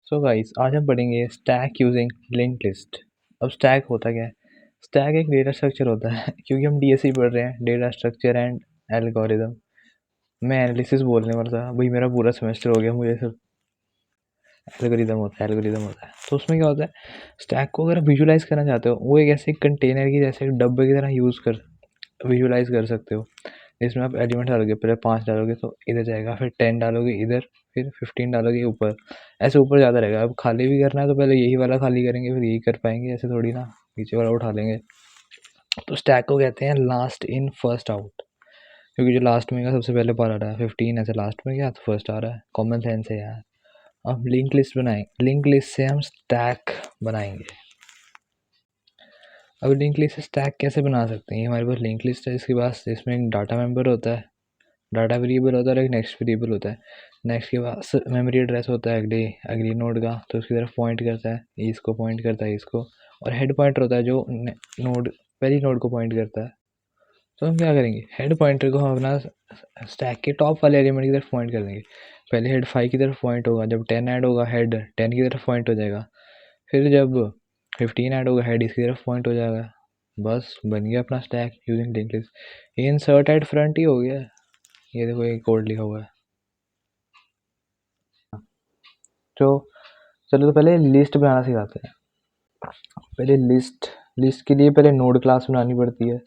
So guys आज हम पढ़ेंगे स्टैक यूजिंग लिंक्ड लिस्ट। अब स्टैक होता क्या है? स्टैक एक डेटा स्ट्रक्चर होता है क्योंकि हम डीएससी पढ़ रहे हैं, डेटा स्ट्रक्चर एंड एल्गोरिदम। मैं एनालिसिस बोलने वाला था, भाई मेरा पूरा सेमेस्टर हो गया, मुझे सब एल्गोरिदम होता है। तो उसमें क्या होता है, स्टैक को अगर विजुलाइज करना चाहते हो, वो एक ऐसे कंटेनर की जैसे एक डब्बे की तरह यूज़ कर विजुलाइज कर सकते हो। इसमें आप एलिमेंट डालोगे, पहले 5 डालोगे तो इधर जाएगा, फिर 10 डालोगे इधर, फिर 15 डालोगे ऊपर, ऐसे ऊपर ज़्यादा रहेगा। अब खाली भी करना है तो पहले यही वाला खाली करेंगे, फिर यही कर पाएंगे, ऐसे थोड़ी ना नीचे वाला उठा लेंगे। तो स्टैक को कहते हैं लास्ट इन फर्स्ट आउट, क्योंकि जो लास्ट में का सबसे पहले पार आ रहा है 15 ऐसे लास्ट में गया तो फर्स्ट आ रहा है। कॉमन सेंस है यार। अब लिंक लिस्ट बनाएंगे, लिंक लिस्ट से हम स्टैक बनाएंगे। अब लिंक लिस्ट से स्टैक कैसे बना सकते हैं? हमारे पास लिंक लिस्ट है, इसके पास इसमें एक डाटा मेंबर होता है, डाटा वेरिएबल होता है और एक नेक्स्ट वेरिएबल होता है। नेक्स्ट के पास मेमोरी एड्रेस होता है अगले अगली नोड का, तो उसकी तरफ पॉइंट करता है, इसको पॉइंट करता है इसको। और हेड पॉइंटर होता है जो नोड पहली नोड को पॉइंट करता है। तो हम क्या करेंगे, हेड पॉइंटर को हम अपना स्टैक के टॉप वाले एलिमेंट की तरफ पॉइंट कर देंगे। पहले हेड 5 की तरफ पॉइंट होगा, जब 10 ऐड होगा हेड 10 की तरफ पॉइंट हो जाएगा, फिर जब 15 ऐड होगा हेड इसकी तरफ पॉइंट हो जाएगा। बस बन गया अपना stack using linked list. Insert at front ही हो गया। ये देखो एक कोड लिखा हुआ है। तो चलो तो पहले लिस्ट बनाना सिखाते हैं। पहले लिस्ट लिस्ट के लिए पहले नोड क्लास बनानी पड़ती है।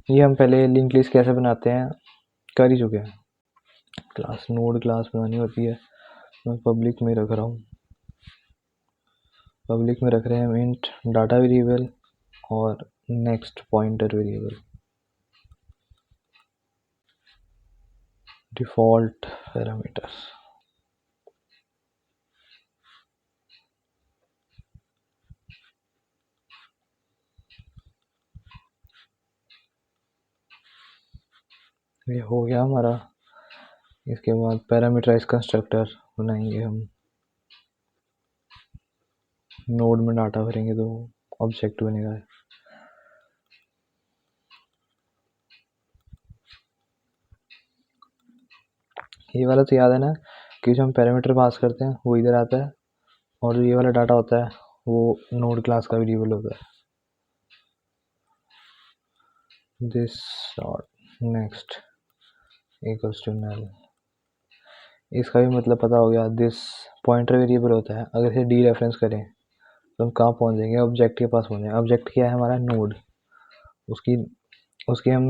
ये हम पहले लिंक लिस्ट कैसे बनाते हैं कर ही चुके हैं। क्लास नोड क्लास बनानी होती है। मैं पब्लिक में रख रहा हूँ, पब्लिक में रख रहे हैं इंट डाटा वेरिएबल और next pointer variable, default parameter. ये हो गया हमारा। इसके बाद पैरामीटराइज कंस्ट्रक्टर बनाएंगे हम। नोड में डाटा भरेंगे तो ऑब्जेक्ट बनेगा। ये वाला तो याद है ना कि जो हम पैरामीटर पास करते हैं वो इधर आता है, और जो ये वाला डाटा होता है वो नोड क्लास का वेरिएबल होता है। This dot next equals to null. इसका भी मतलब पता हो गया। दिस पॉइंटर वेरिएबल होता है, अगर इसे डी रेफरेंस करें तो हम कहाँ पहुँच जाएंगे, ऑब्जेक्ट के पास पहुँचेंगे। ऑब्जेक्ट क्या है हमारा, नोड। उसकी उसकी हम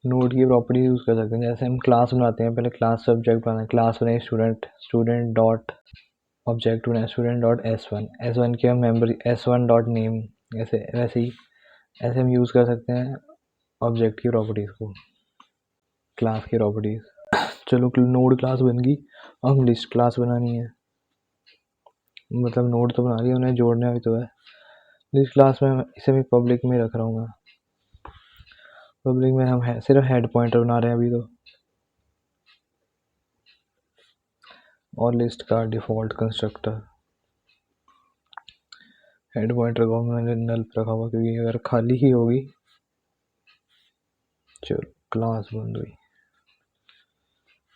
नोड की प्रॉपर्टी यूज़ कर सकते हैं। जैसे हम क्लास बनाते हैं, पहले क्लास से ऑब्जेक्ट बनाए, क्लास बनाए स्टूडेंट, स्टूडेंट डॉट ऑब्जेक्ट बनाए स्टूडेंट डॉट एस वन की हम मेम्बर S1 डॉट नेम। ऐसे वैसे ही ऐसे हम यूज़ कर सकते हैं ऑब्जेक्ट की प्रॉपर्टीज़ को, क्लास की प्रॉपर्टीज़। चलो नोड क्लास बन गई, अब हम लिस्ट क्लास बनानी है। मतलब नोड तो बना लिया, उन्हें जोड़ना भी तो है। लिस्ट क्लास में इसे मैं पब्लिक में रख रहा हूँ। पब्लिक में हम सिर्फ हेड पॉइंटर बना रहे हैं अभी तो, और लिस्ट का डिफ़ॉल्ट कंस्ट्रक्टर। हेड पॉइंटर को मैंने नल पर रखा हुआ क्योंकि अगर खाली ही होगी। चलो क्लास बंद हुई,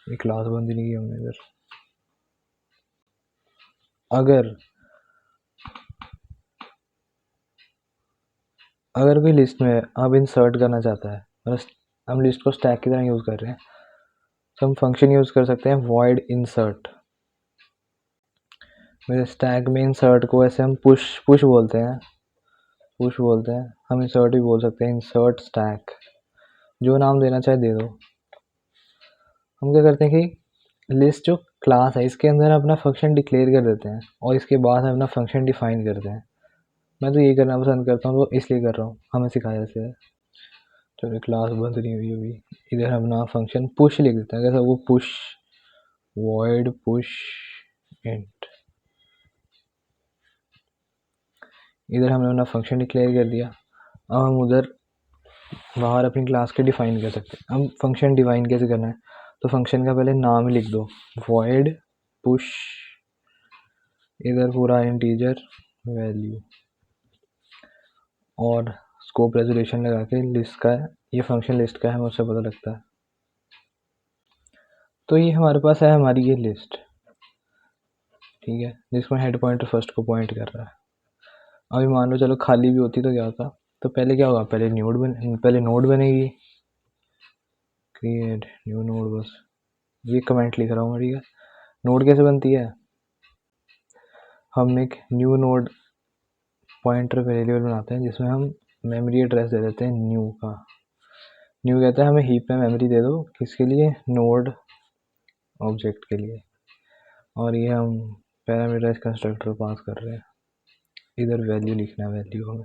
ये क्लास बंद ही नहीं की हमने इधर। अगर अगर कोई लिस्ट में अब इंसर्ट करना चाहता है, मतलब हम लिस्ट को स्टैक की तरह यूज़ कर रहे हैं, तो हम फंक्शन यूज़ कर सकते हैं वॉइड इंसर्ट। मेरे स्टैक में इंसर्ट को ऐसे हम पुश बोलते हैं, हम इंसर्ट भी बोल सकते हैं, इंसर्ट स्टैक। जो नाम देना चाहे दे दो। हम क्या करते हैं कि लिस्ट जो क्लास है इसके अंदर अपना फंक्शन डिक्लेयर कर देते हैं और इसके बाद अपना फंक्शन डिफाइन करते हैं। मैं तो ये करना पसंद करता हूँ, तो इसलिए कर रहा हूँ, हमें सिखाया जैसे है। चलो क्लास बंद नहीं हुई अभी। इधर हम ना फंक्शन पुश लिख देते हैं, कैसा वो पुश, वॉइड पुश इंट। इधर हमने अपना फंक्शन डिक्लेयर कर दिया। अब हम उधर बाहर अपनी क्लास के डिफाइन कर सकते हैं। हम फंक्शन डिफाइन कैसे करना है, तो फंक्शन का पहले नाम ही लिख दो, वॉइड पुश, इधर पूरा इंटीजर वैल्यू, और स्कोप रेजोल्यूशन लगा के लिस्ट का है, ये फंक्शन लिस्ट का है, हमें उससे पता लगता है। तो ये हमारे पास है हमारी ये लिस्ट, ठीक है, जिसमें हेड पॉइंटर फर्स्ट को पॉइंट कर रहा है। अभी मान लो चलो खाली भी होती तो क्या होता, तो पहले क्या होगा, पहले नोड बनेगी, क्रिएट न्यू नोड, बस ये कमेंट लिख रहा हूँ, ठीक है। नोड कैसे बनती है, हम एक न्यू नोड पॉइंटर वेरिएबल बनाते हैं जिसमें हम मेमोरी एड्रेस दे देते हैं न्यू का। न्यू कहता है हमें हीप में मेमोरी दे दो, किसके लिए, नोड ऑब्जेक्ट के लिए, और ये हम पैरामीटराइज कंस्ट्रक्टर पास कर रहे हैं, इधर वैल्यू लिखना है, वैल्यू हमें।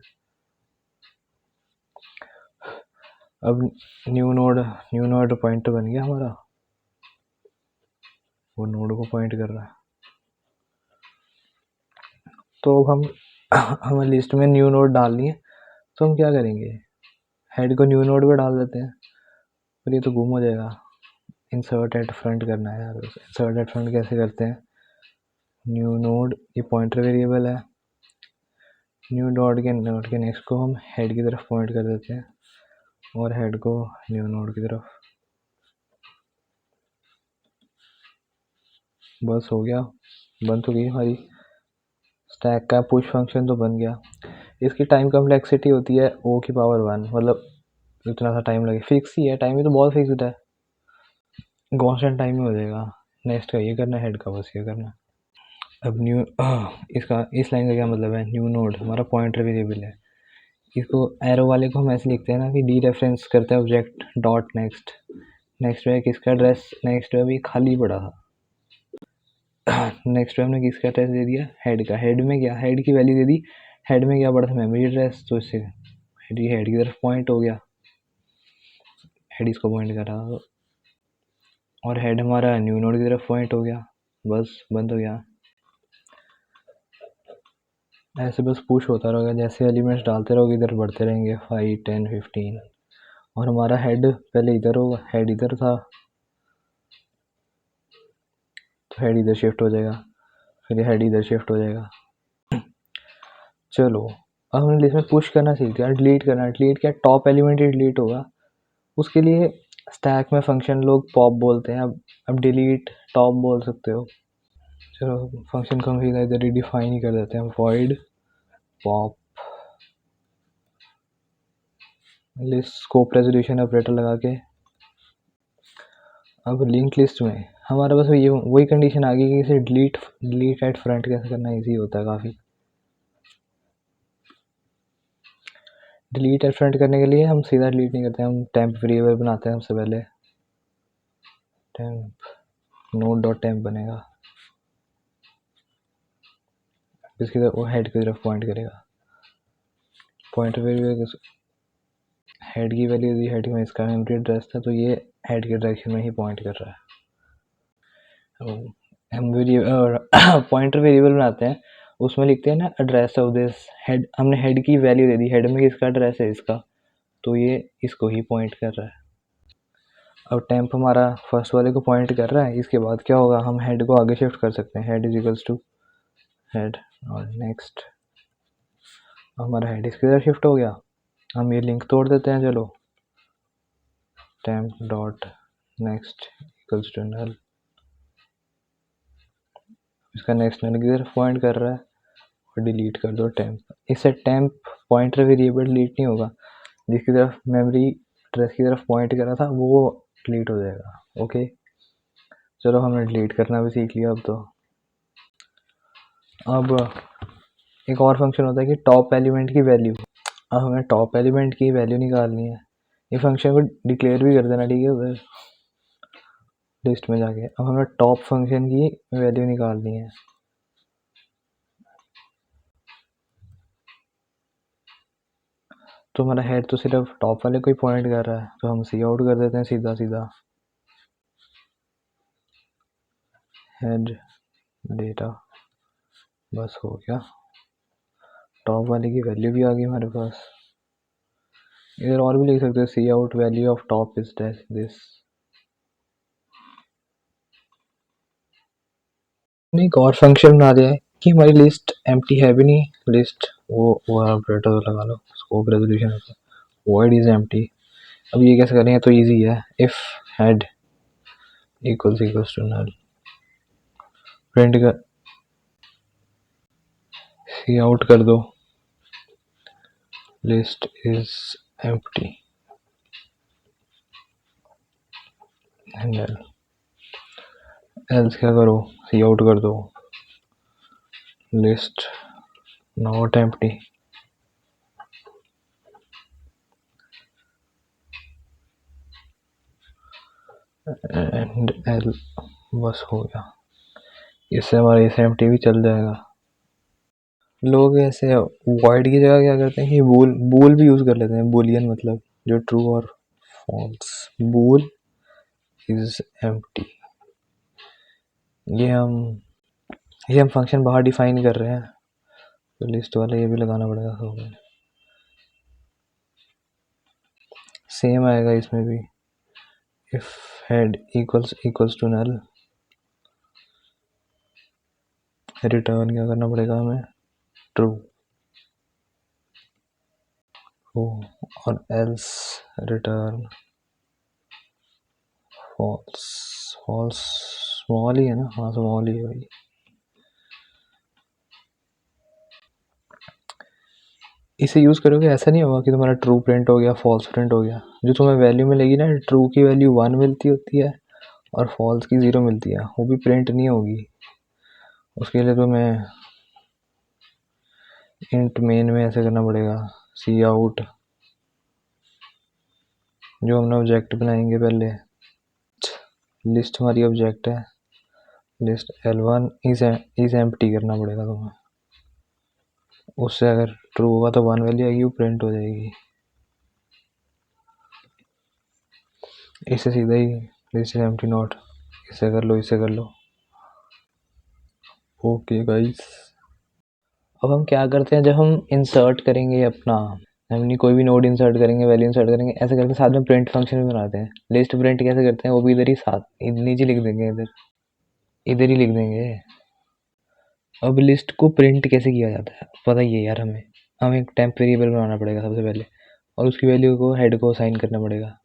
अब न्यू नोड पॉइंटर बन गया हमारा, वो नोड को पॉइंट कर रहा है। तो अब हमें लिस्ट में न्यू नोड डालनी है, तो हम क्या करेंगे, हेड को न्यू नोड पे डाल देते हैं, पर ये तो गुम हो जाएगा। इंसर्ट एट फ्रंट करना है यार, इंसर्ट एट फ्रंट कैसे करते हैं, न्यू नोड, ये पॉइंटर वेरिएबल है, न्यू नोड के नेक्स्ट को हम हेड की तरफ पॉइंट कर देते हैं, और हेड को न्यू नोड की तरफ, बस हो गया, बन तो गई हमारी स्टैक का पुश फंक्शन, तो बन गया। इसकी टाइम कम्प्लेक्सिटी होती है ओ की पावर 1, मतलब इतना सा टाइम लगे, फिक्स ही है टाइम, ही तो बहुत फिक्स्ड है, कॉन्स्टेंट टाइम में हो जाएगा। नेक्स्ट का ये करना है, हेड का बस ये करना है। अब इसका इस लाइन का क्या मतलब है, न्यू नोड हमारा पॉइंटर वेरिएबल है, इसको एरो वाले को हम ऐसे लिखते हैं ना कि डी रेफरेंस करता है ऑब्जेक्ट डॉट नेक्स्ट, नेक्स्ट में किसका एड्रेस, नेक्स्ट में अभी खाली पड़ा था, नेक्स्ट में हमने किसका एड्रेस दे दिया, हेड का, हेड में क्या, हेड की वैल्यू दे दी, हेड में क्या पड़ा था, मेमोरी एड्रेस, तो इससे हेड की तरफ पॉइंट हो गया, हेड इसको पॉइंट कर रहा था, और हेड हमारा न्यू नोड की तरफ पॉइंट हो गया, बस बंद हो गया। ऐसे बस पुश होता रहेगा, जैसे एलिमेंट्स डालते रहोगे इधर बढ़ते रहेंगे 5 10 15, और हमारा हेड पहले इधर होगा, हेड इधर था तो हेड इधर शिफ्ट हो जाएगा, फिर हेड इधर शिफ्ट हो जाएगा। चलो अब हमने इसमें पुश करना सीख लिया, डिलीट करना, डिलीट क्या, टॉप एलिमेंट ही डिलीट होगा, उसके लिए स्टैक में फंक्शन लोग पॉप बोलते हैं, अब डिलीट टॉप बोल सकते हो। चलो फंक्शन को हम सीधा इधर रिडिफाइन ही कर देते हैं, void pop list scope resolution operator लगा के। अब लिंक लिस्ट में हमारा बस ये वही कंडीशन आ गई कि इसे डिलीट एट फ्रंट कैसे करना, इजी होता है काफ़ी। डिलीट एट फ्रंट करने के लिए हम सीधा डिलीट नहीं करते, हम टेम्प वेरिएबल बनाते हैं सबसे पहले, टेम्प नोड डॉट टेम्प बनेगा, इसकी तरफ वो हेड की तरफ पॉइंट करेगा, पॉइंटर वेरिएबल हेड की वैल्यू दी, हेड में इसका मेमोरी एड्रेस था, तो ये हेड के डायरेक्शन में ही पॉइंट कर रहा है। हम पॉइंटर वेरिएबल बनाते हैं, उसमें लिखते हैं ना एड्रेस ऑफ दिस हेड, हमने हेड की वैल्यू दे दी, हेड में किसका एड्रेस है, इसका, तो ये इसको ही पॉइंट कर रहा है। अब टेम्प हमारा फर्स्ट वाले को पॉइंट कर रहा है, इसके बाद क्या होगा, हम हेड को आगे शिफ्ट कर सकते हैं, head is equals to head और नेक्स्ट, हमारा हेड इसकी तरफ शिफ्ट हो गया, हम ये लिंक तोड़ देते हैं, चलो temp dot next equals to null, इसका नेक्स्ट नल की तरफ पॉइंट कर रहा है, और डिलीट कर दो टेम्प। इससे टेम्प पॉइंटर वेरिएबल डिलीट नहीं होगा, जिसकी तरफ मेमोरी एड्रेस की तरफ पॉइंट करा था वो डिलीट हो जाएगा। ओके चलो हमने डिलीट करना भी सीख लिया। अब एक और फंक्शन होता है कि टॉप एलिमेंट की वैल्यू, अब हमें टॉप एलिमेंट की वैल्यू निकालनी है, ये फंक्शन को डिक्लेयर भी कर देना, ठीक है, उधर लिस्ट में जाके। अब हमें टॉप फंक्शन की वैल्यू निकालनी है, तो हमारा हेड तो सिर्फ टॉप वाले को ही पॉइंट कर रहा है, तो हम सी आउट कर देते हैं सीधा सीधा, हेड डेटा, बस हो गया, टॉप वाले की वैल्यू भी आ गई हमारे पास। इधर और भी लिख सकते हो, cout value of top is this. एक और फंक्शन बना दिया है कि हमारी लिस्ट एम्प्टी है भी नहीं, लिस्ट वो ऑपरेटर लगा लो, स्कोप रेजोल्यूशन होता है, वॉइड इज एम्प्टी। अब ये कैसे करेंगे, तो इजी है, if head equals to null. Print कर, सी आउट कर दो, list is empty null. Else क्या करो, सी आउट कर दो, list not empty. End L, बस हो गया। इससे हमारा इस एम्प्टी भी चल जाएगा। लोग ऐसे वॉइड की जगह क्या करते हैं कि बूल भी यूज कर लेते हैं, बुलियन मतलब जो ट्रू और फॉल्स। बूल इज एम्प्टी, ये हम फंक्शन बाहर डिफाइन कर रहे हैं, तो लिस्ट वाला ये भी लगाना पड़ेगा। हो गया, सेम आएगा इसमें भी। If head equals to null, return क्या करना पड़ेगा हमें, ट्रू हो, और else return false. False small ही है ना, हाँ स्मॉल ही है भाई। इसे यूज करोगे ऐसा नहीं होगा कि तुम्हारा ट्रू प्रिंट हो गया फॉल्स प्रिंट हो गया। जो तुम्हें वैल्यू मिलेगी ना, ट्रू की वैल्यू 1 मिलती होती है और फॉल्स की 0 मिलती है, वो भी प्रिंट नहीं होगी। उसके लिए तुम्हें इंट मेन में ऐसे करना पड़ेगा, सी आउट, जो हमने ऑब्जेक्ट बनाएंगे पहले, लिस्ट हमारी ऑब्जेक्ट है, लिस्ट L1 इज एम्प्टी करना पड़ेगा तुम्हें। उससे अगर ट्रू होगा तो 1 वैल्यू आएगी, वो प्रिंट हो जाएगी। इससे सीधा ही लिस्ट इज एम्प्टी नॉट, इसे कर लो, इसे कर लो। ओके गाइस, अब हम क्या करते हैं, जब हम इंसर्ट करेंगे अपना, हमने कोई भी नोड इंसर्ट करेंगे, वैल्यू इंसर्ट करेंगे, ऐसे करके साथ में प्रिंट फंक्शन भी बनाते हैं। लिस्ट प्रिंट कैसे करते हैं वो भी इधर ही साथ नीचे लिख देंगे, इधर ही लिख देंगे। अब लिस्ट को प्रिंट कैसे किया जाता है पता ही है यार, हमें एक टेम्प वेरिएबल बनाना पड़ेगा सबसे पहले, और उसकी वैल्यू को हेड को असाइन करना पड़ेगा।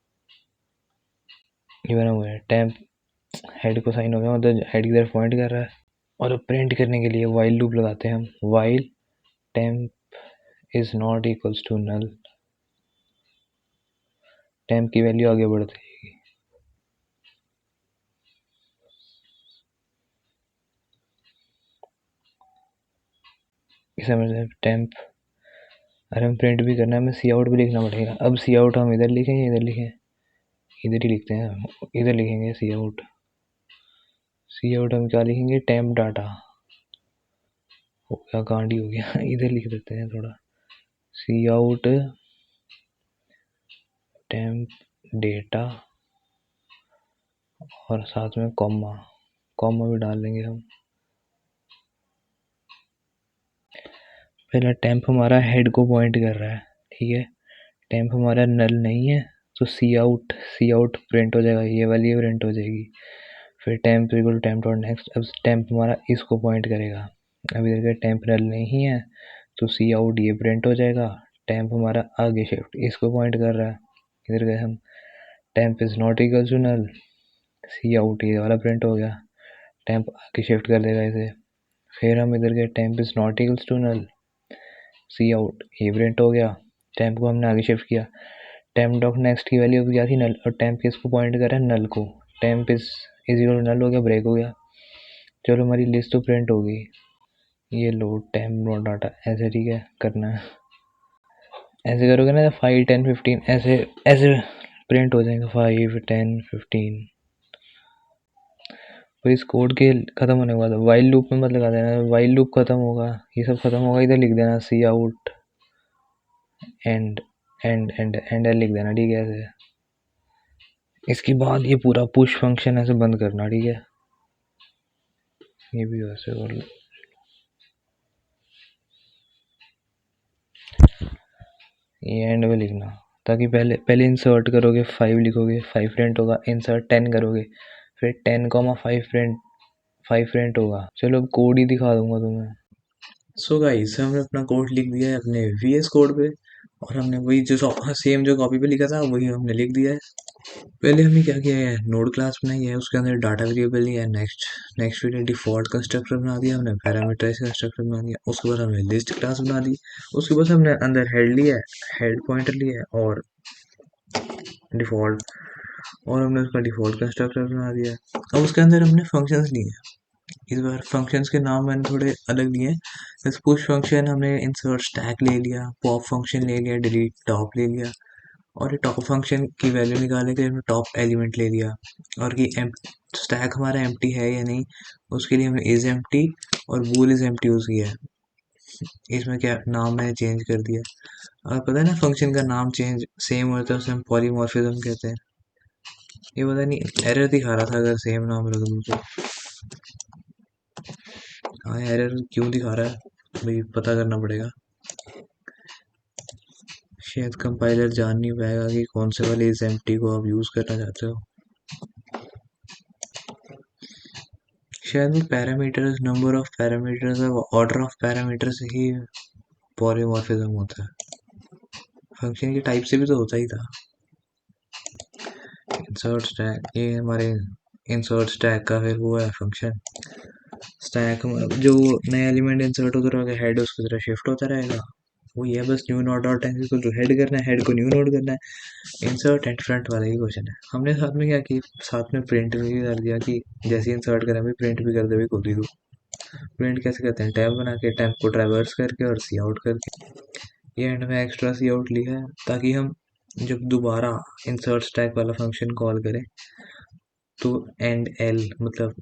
ये बना हुआ है टेम्प, हेड को साइन हो गया, मतलब हेड की तरफ पॉइंट कर रहा है। और अब प्रिंट करने के लिए वाइल लूप लगाते हैं हम, while temp is not equals to null, temp की वैल्यू आगे बढ़ती है। इसे मतलब टेम्प, अरे हम प्रिंट भी करना है, हमें सी आउट भी लिखना पड़ेगा। अब सी आउट हम इधर लिखें या इधर लिखें, इधर ही लिखते हैं, इधर लिखेंगे सी आउट। सी आउट हम क्या लिखेंगे, टेम्प डाटा, हो गया गांडी हो गया इधर लिख देते हैं थोड़ा, सी आउट टेम्प डेटा, और साथ में कॉमा, कॉमा भी डाल देंगे हम। पहला टेम्प हमारा हेड को पॉइंट कर रहा है, ठीक है, टेम्प हमारा नल नहीं है, तो सी आउट प्रिंट हो जाएगा, ये वाली प्रिंट हो जाएगी। फिर temp equal temp dot next, अब टेम्प हमारा इसको पॉइंट करेगा। अब इधर का टेम्प नल नहीं है तो सी आउट ये प्रिंट हो जाएगा। टेम्प हमारा आगे शिफ्ट इसको पॉइंट कर रहा है, इधर गए हम, temp is not equal to null, C out ये वाला प्रिंट हो गया, टेम्प आगे शिफ्ट कर देगा इसे। फिर हम इधर गए, temp is not equal to null, C out ये प्रिंट हो गया, टेम्प को हमने आगे शिफ्ट किया। टेम्प डॉट नेक्स्ट की वैल्यू क्या थी, नल, और टेम्प किसको पॉइंट कर रहा है, नल को। टेम्प इज इक्वल नल हो गया, ब्रेक हो गया। चलो हमारी लिस्ट तो प्रिंट हो गई। ये लो टेम्प डॉट डाटा, ऐसे ठीक है करना है, ऐसे करोगे ना 5 10 15 ऐसे ऐसे प्रिंट हो जाएगा, 5 10 15। और इस कोड के खत्म होने के बाद वाइल लूप में मत लगा देना, वाइल लूप खत्म होगा, ये सब खत्म होगा, इधर लिख देना सी आउट एंड एंड लिख देना, ठीक है ऐसे। इसके बाद ये पूरा पुश फंक्शन ऐसे बंद करना, ठीक है, ये भी वैसे कर लो। ये एंड में लिखना, ताकि पहले इंसर्ट करोगे 5 लिखोगे, 5 प्रिंट होगा, इंसर्ट 10 करोगे, फिर 10,5 प्रिंट होगा। चलो अब कोड ही दिखा दूंगा तुम्हें। सो गाइस हमने अपना कोड लिख दिया है अपने VS कोड पे, और हमने वही जो सेम जो कॉपी पे लिखा था वही हमने लिख दिया है। पहले हमने क्या किया है, नोड क्लास बनाई है, उसके अंदर डाटा वेरिएबल लिया है, नेक्स्ट नेक्स्ट फिर डिफॉल्ट कंस्ट्रक्टर बना दिया हमने, पैरामीटराइज कंस्ट्रक्टर बना दिया, उसके बाद हमने लिस्ट क्लास बना दी, उसके बाद हमने अंदर हेड लिया है, हेड पॉइंटर लिया है और डिफॉल्ट, और हमने उसका डिफॉल्ट कंस्ट्रक्टर बना दिया है। अब उसके अंदर हमने फंक्शंस लिए हैं, इस बार फंक्शंस के नाम मैंने थोड़े अलग लिए हैं। जैसे पुश फंक्शन हमने इंसर्ट स्टैक ले लिया, पॉप फंक्शन ले लिया, डिलीट टॉप ले लिया, और ये टॉप फंक्शन की वैल्यू निकालने के लिए हमने टॉप एलिमेंट ले लिया, और कि स्टैक हमारा एम्प्टी है या नहीं उसके लिए हमने इज एम्प्टी और बूल इज एम्प्टी यूज़ किया है। इसमें क्या नाम मैंने चेंज कर दिया, और पता है ना फंक्शन का नाम चेंज सेम होता है उसे हम पॉलीमॉर्फिज्म कहते हैं। ये पता नहीं एरर दिखा रहा था अगर सेम नाम रख दूँ तो। हाँ एरर क्यों दिखा रहा है भाई, पता करना पड़ेगा, शायद कंपाइलर जान नहीं पाएगा कि कौन से वाले इस एम्प्टी को आप यूज़ करना चाहते हो। शायद वो पैरामीटर्स, नंबर ऑफ पैरामीटर्स और order of parameters he polymorphism होता है, फंक्शन के टाइप से भी तो होता ही था। इंसर्ट स्टैक, ये हमारे इंसर्ट स्टैक का फिर वो है फंक्शन। स्टैक जो नया एलिमेंट इंसर्ट होता रहेगा हेड उसकी तरह शिफ्ट होता रहेगा, वो ये बस न्यू नोड डॉट एंड को जो हेड करना है, हेड को न्यू नोड करना है। इंसर्ट एंड फ्रंट वाला ही क्वेश्चन है। हमने साथ में क्या की, साथ में प्रिंट भी कर दिया कि जैसे इंसर्ट करें भी प्रिंट भी कर दे भी खुद ही दो। प्रिंट कैसे करते हैं, टैब बना के टैब को ट्रैवर्स करके और सी आउट करके, ये एंड में एक्स्ट्रा सी आउट लिखा है ताकि हम जब दोबारा इंसर्ट स्टैक वाला फंक्शन कॉल करें तो एंड एल मतलब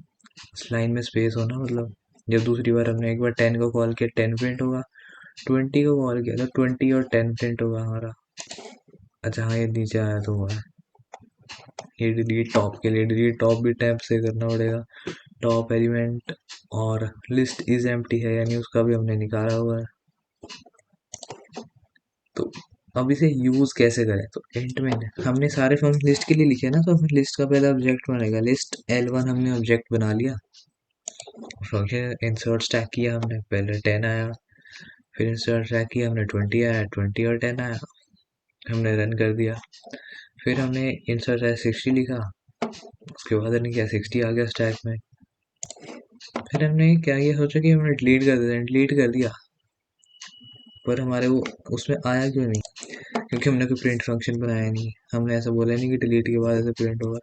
लाइन में स्पेस होना, मतलब जब दूसरी बार हमने एक बार 10 को कॉल किया 10 प्रिंट होगा, 20 को कॉल किया तो 20 और 10 प्रिंट होगा हमारा। अच्छा हाँ ये नीचे आया तो हुआ है, ये डिलीट टॉप के लिए डिलीट टॉप भी टैब से करना पड़ेगा, टॉप एलिमेंट, और लिस्ट इज एम्प्टी है यानी उसका भी हमने निकाला हुआ है। तो अब इसे यूज कैसे करें, तो एंड में हमने सारे फंक्शन लिस्ट के लिए लिखे ना, तो हमें लिस्ट का पहला ऑब्जेक्ट बनेगा लिस्ट L1, हमने ऑब्जेक्ट बना लिया, फंक्शन इंसर्ट स्टैक किया हमने, पहले 10 आया, फिर इंसर्ट स्टैक किया हमने 20 आया, 20 और 10 आया, हमने रन कर दिया, फिर हमने इंसर्ट स्टैक 60 लिखा, उसके बाद हमने किया 60 आ गया स्टैक में, फिर हमने क्या ये सोचा कि हमने डिलीट कर देते हैं, डिलीट कर दिया, पर हमारे वो उसमें आया क्यों नहीं, क्योंकि हमने कोई प्रिंट फंक्शन बनाया नहीं, हमने ऐसा बोला नहीं कि डिलीट के बाद ऐसे प्रिंट होगा,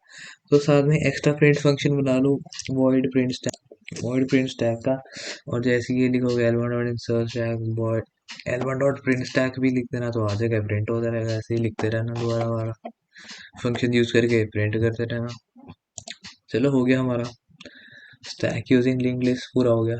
तो साथ में एक्स्ट्रा प्रिंट फंक्शन बना लो, वॉइड प्रिंट स्टैक का, और जैसे ये लिखोगे L1 dot insert stack void L1 dot print stack भी लिख देना तो आ जाएगा, प्रिंट होता रहेगा, ऐसे ही लिखते रहना दोबारा दोबारा फंक्शन यूज करके प्रिंट करते रहना। चलो हो गया हमारा स्टैक यूजिंग लिंक लिस्ट पूरा हो गया।